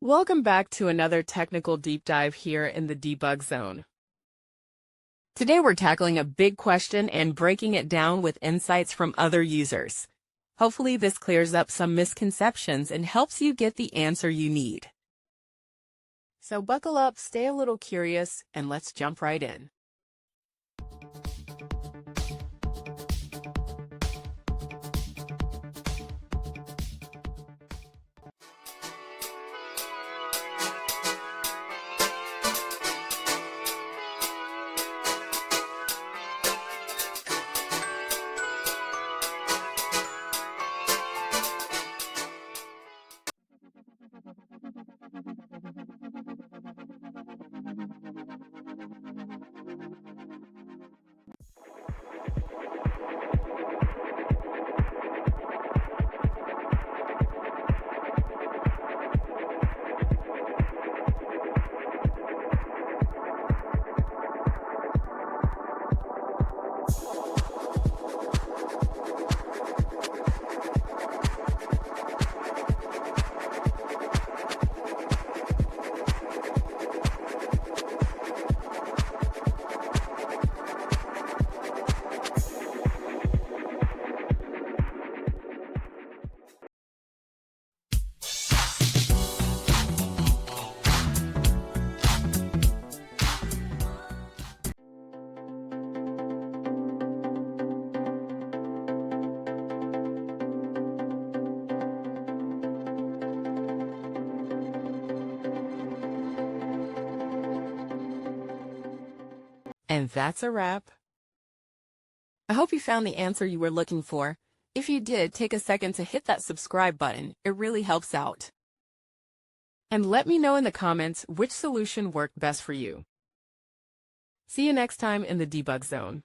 Welcome back to another technical deep dive here in the debug zone. Today we're tackling a big question and breaking it down with insights from other users. Hopefully this clears up some misconceptions and helps you get the answer you need. So buckle up, stay a little curious, and let's jump right in. And that's a wrap. I hope you found the answer you were looking for. If you did, take a second to hit that subscribe button. It really helps out. And let me know in the comments which solution worked best for you. See you next time in the debug zone.